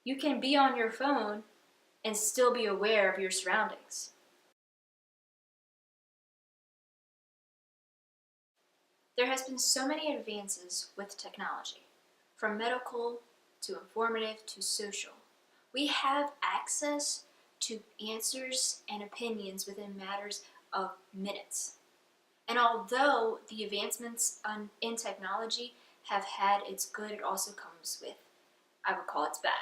You can be on your phone and still be aware of your surroundings. There has been so many advances with technology, from medical to informative to social. We have access to answers and opinions within matters of minutes. And although the advancements in technology have had its good, it also comes with, I would call, its bad.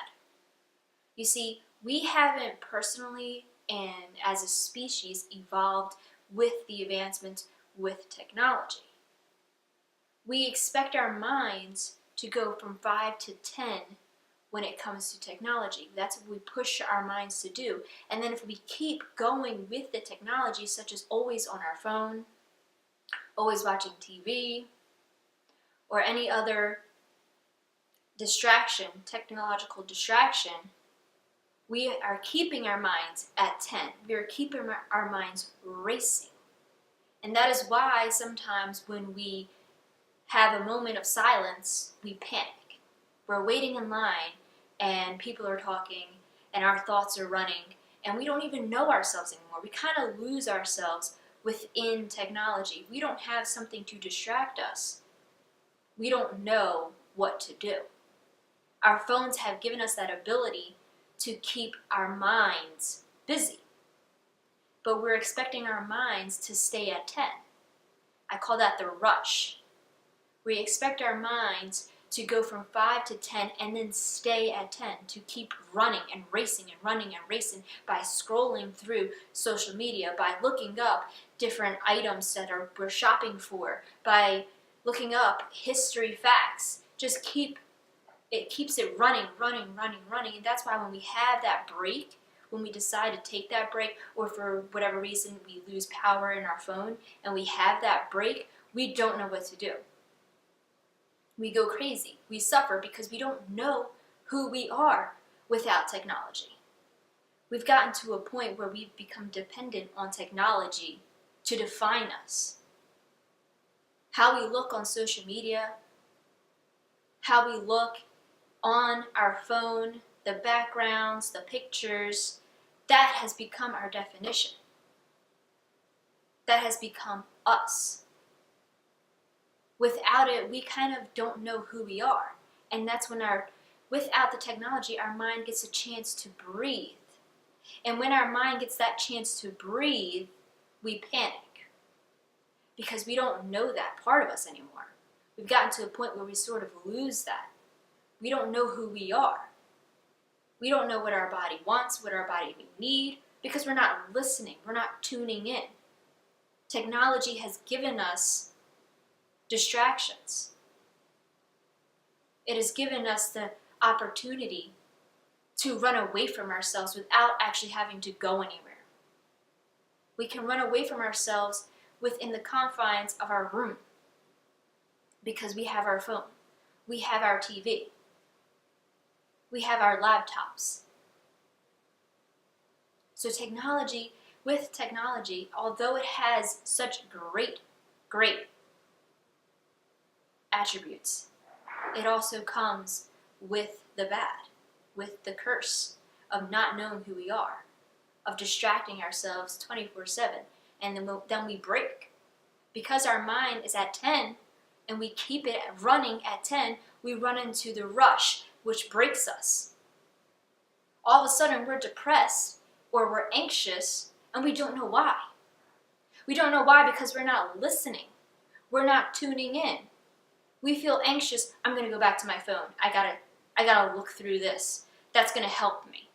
You see, we haven't personally and as a species evolved with the advancement with technology. We expect our minds to go from 5 to 10 when it comes to technology. That's what we push our minds to do. And then if we keep going with the technology, such as always on our phone, always watching TV, or any other distraction, technological distraction, we are keeping our minds at 10. We are keeping our minds racing. And that is why sometimes when we have a moment of silence, we panic. We're waiting in line and people are talking and our thoughts are running and we don't even know ourselves anymore. We kind of lose ourselves within technology. We don't have something to distract us. We don't know what to do. Our phones have given us that ability to keep our minds busy, but we're expecting our minds to stay at 10. I call that the rush. We expect our minds to go from 5 to 10 and then stay at 10, to keep running and racing and running and racing by scrolling through social media, by looking up different items that we're shopping for, by looking up history facts. It keeps it running. And that's why when we have that break, when we decide to take that break, or for whatever reason we lose power in our phone and we have that break, we don't know what to do. We go crazy. We suffer because we don't know who we are without technology. We've gotten to a point where we've become dependent on technology to define us. How we look on social media, how we look on our phone, the backgrounds, the pictures, that has become our definition. That has become us. Without it, we kind of don't know who we are. And that's when without the technology, our mind gets a chance to breathe. And when our mind gets that chance to breathe, we panic. Because we don't know that part of us anymore. We've gotten to a point where we sort of lose that. We don't know who we are. We don't know what our body wants, what our body needs, because we're not listening. We're not tuning in. Technology has given us distractions. It has given us the opportunity to run away from ourselves without actually having to go anywhere. We can run away from ourselves within the confines of our room because we have our phone, we have our TV, we have our laptops. So with technology, although it has such great attributes, it also comes with the bad, with the curse of not knowing who we are, of distracting ourselves 24/7, and then we break. Because our mind is at 10 and we keep it running at 10, we run into the rush, which breaks us. All of a sudden we're depressed or we're anxious and we don't know why. We don't know why because we're not listening. We're not tuning in. We feel anxious. I'm going to go back to my phone. I gotta look through this. That's going to help me.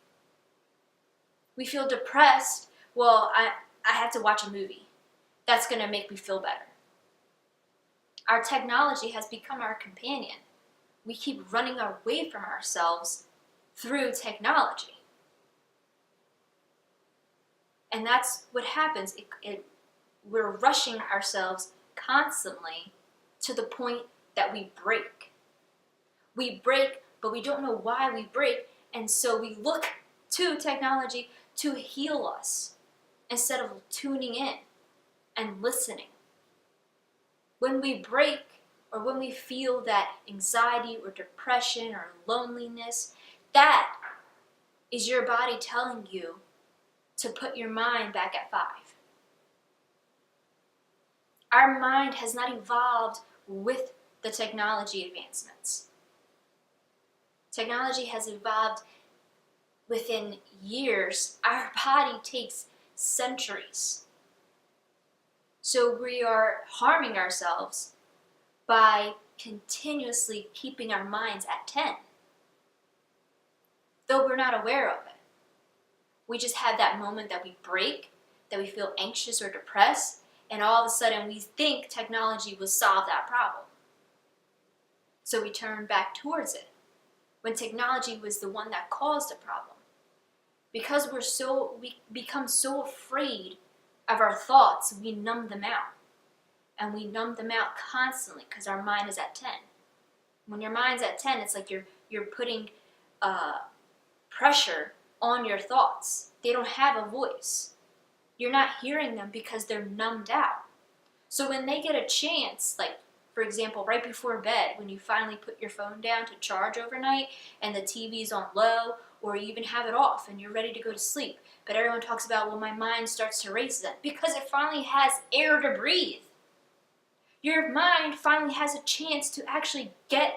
We feel depressed. Well, I have to watch a movie. That's going to make me feel better. Our technology has become our companion. We keep running away from ourselves through technology. And that's what happens. We're rushing ourselves constantly to the point that we break. We break, but we don't know why we break, and so we look to technology to heal us instead of tuning in and listening. When we break, or when we feel that anxiety or depression or loneliness, that is your body telling you to put your mind back at 5. Our mind has not evolved with the technology advancements. Technology has evolved within years. Our body takes centuries. So we are harming ourselves by continuously keeping our minds at 10. Though we're not aware of it. We just have that moment that we break, that we feel anxious or depressed, and all of a sudden we think technology will solve that problem. So we turn back towards it, when technology was the one that caused the problem. Because we become so afraid of our thoughts, we numb them out. And we numb them out constantly because our mind is at 10. When your mind's at 10, it's like you're putting pressure on your thoughts. They don't have a voice. You're not hearing them because they're numbed out. So when they get a chance, like for example, right before bed, when you finally put your phone down to charge overnight and the TV's on low, or you even have it off and you're ready to go to sleep, but everyone talks about, well, my mind starts to race then, because it finally has air to breathe. Your mind finally has a chance to actually get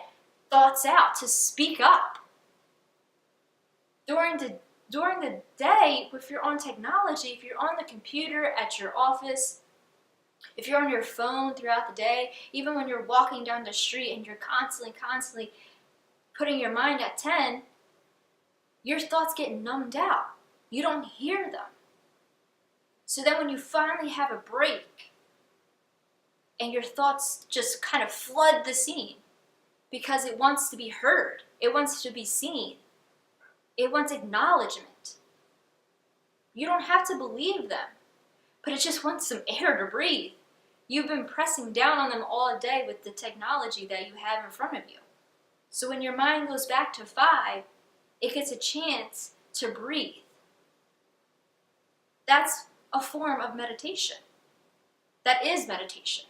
thoughts out, to speak up. During the day, if you're on technology, if you're on the computer at your office, if you're on your phone throughout the day, even when you're walking down the street and you're constantly putting your mind at 10, your thoughts get numbed out. You don't hear them. So then when you finally have a break and your thoughts just kind of flood the scene because it wants to be heard, it wants to be seen, it wants acknowledgement. You don't have to believe them, but it just wants some air to breathe. You've been pressing down on them all day with the technology that you have in front of you. So when your mind goes back to 5, it gets a chance to breathe. That's a form of meditation. That is meditation.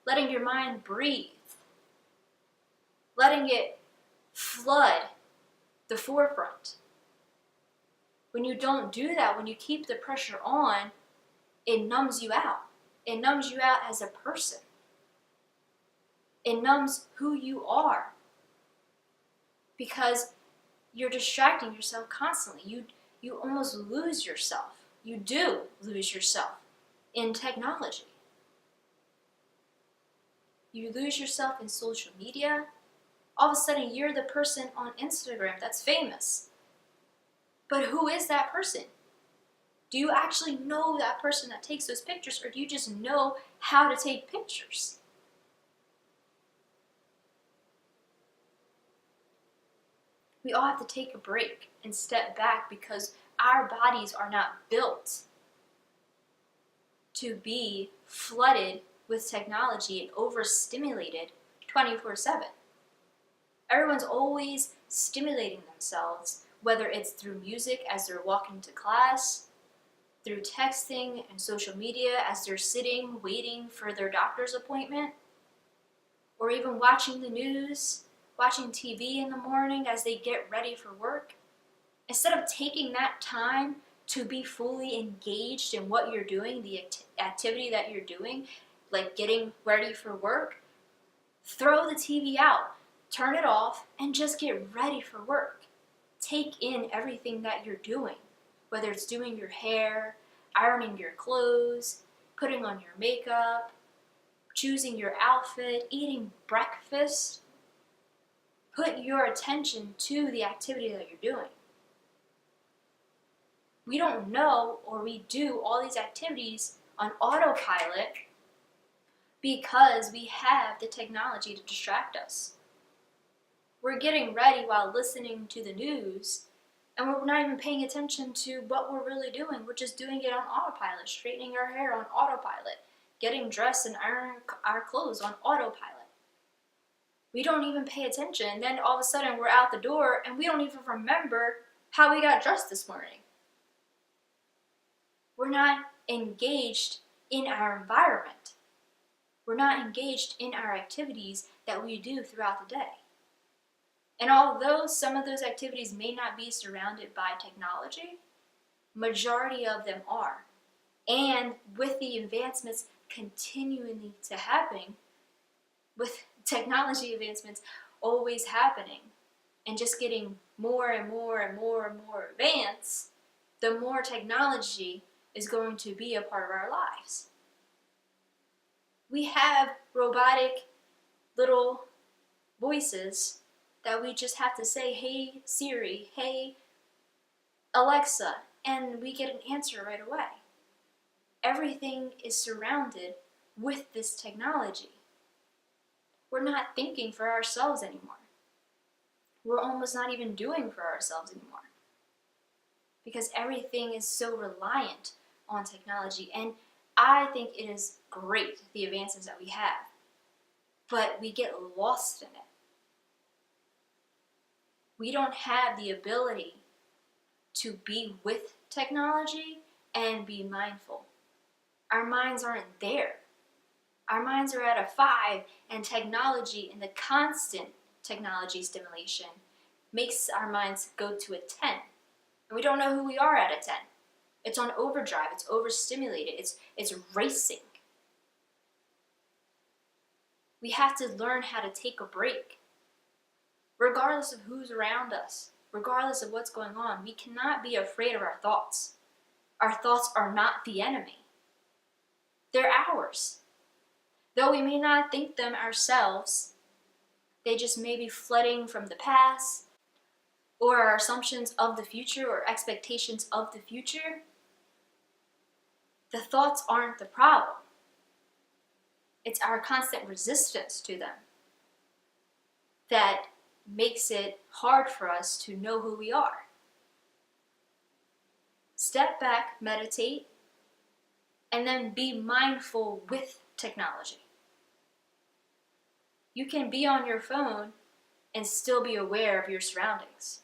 Letting your mind breathe. Letting it flood the forefront. When you don't do that, when you keep the pressure on, it numbs you out. It numbs you out as a person. It numbs who you are. Because you're distracting yourself constantly. You almost lose yourself. You do lose yourself in technology. You lose yourself in social media. All of a sudden, you're the person on Instagram that's famous. But who is that person? Do you actually know that person that takes those pictures, or do you just know how to take pictures? We all have to take a break and step back because our bodies are not built to be flooded with technology and overstimulated 24/7. Everyone's always stimulating themselves, whether it's through music as they're walking to class, through texting and social media as they're sitting waiting for their doctor's appointment, or even watching the news, watching TV in the morning as they get ready for work. Instead of taking that time to be fully engaged in what you're doing, the activity that you're doing, like getting ready for work, throw the TV out, turn it off, and just get ready for work. Take in everything that you're doing, whether it's doing your hair, ironing your clothes, putting on your makeup, choosing your outfit, eating breakfast. Put your attention to the activity that you're doing. We don't know, or we do all these activities on autopilot because we have the technology to distract us. We're getting ready while listening to the news, and we're not even paying attention to what we're really doing. We're just doing it on autopilot, straightening our hair on autopilot, getting dressed and ironing our clothes on autopilot. We don't even pay attention, and then all of a sudden we're out the door and we don't even remember how we got dressed this morning. We're not engaged in our environment. We're not engaged in our activities that we do throughout the day. And although some of those activities may not be surrounded by technology, majority of them are. And with the advancements continuing to happen, with technology advancements always happening, and just getting more and more and more and more advanced, the more technology is going to be a part of our lives. We have robotic little voices that we just have to say, "Hey Siri," "Hey Alexa," and we get an answer right away. Everything is surrounded with this technology. We're not thinking for ourselves anymore. We're almost not even doing for ourselves anymore, because everything is so reliant on technology. And I think it is great, the advances that we have, but we get lost in it. We don't have the ability to be with technology and be mindful. Our minds aren't there. Our minds are at a 5, and technology and the constant technology stimulation makes our minds go to a 10. And we don't know who we are at a 10. It's on overdrive, it's overstimulated, it's racing. We have to learn how to take a break. Regardless of who's around us, regardless of what's going on, we cannot be afraid of our thoughts. Our thoughts are not the enemy. They're ours. Though we may not think them ourselves, they just may be flooding from the past, or our assumptions of the future, or expectations of the future. The thoughts aren't the problem. It's our constant resistance to them that makes it hard for us to know who we are. Step back, meditate, and then be mindful with technology. You can be on your phone and still be aware of your surroundings.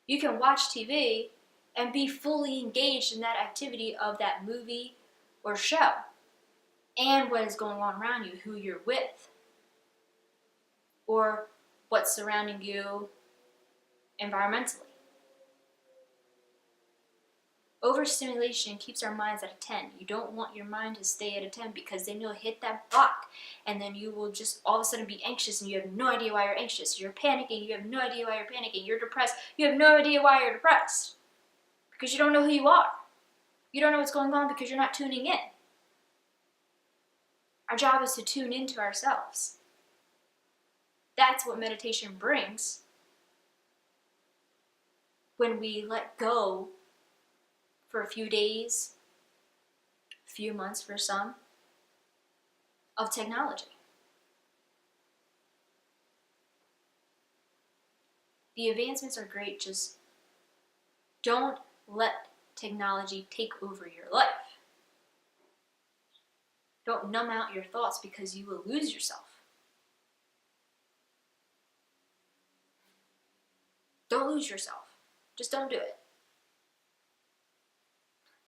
You can watch TV and be fully engaged in that activity of that movie or show, and what is going on around you, who you're with, or what's surrounding you environmentally. Overstimulation keeps our minds at a 10. You don't want your mind to stay at a 10, because then you'll hit that block, and then you will just all of a sudden be anxious, and you have no idea why you're anxious. You're panicking, you have no idea why you're panicking. You're depressed, you have no idea why you're depressed, because you don't know who you are. You don't know what's going on because you're not tuning in. Our job is to tune into ourselves. That's what meditation brings when we let go for a few days, a few months for some, of technology. The advancements are great, just don't let technology take over your life. Don't numb out your thoughts, because you will lose yourself. Don't lose yourself. Just don't do it.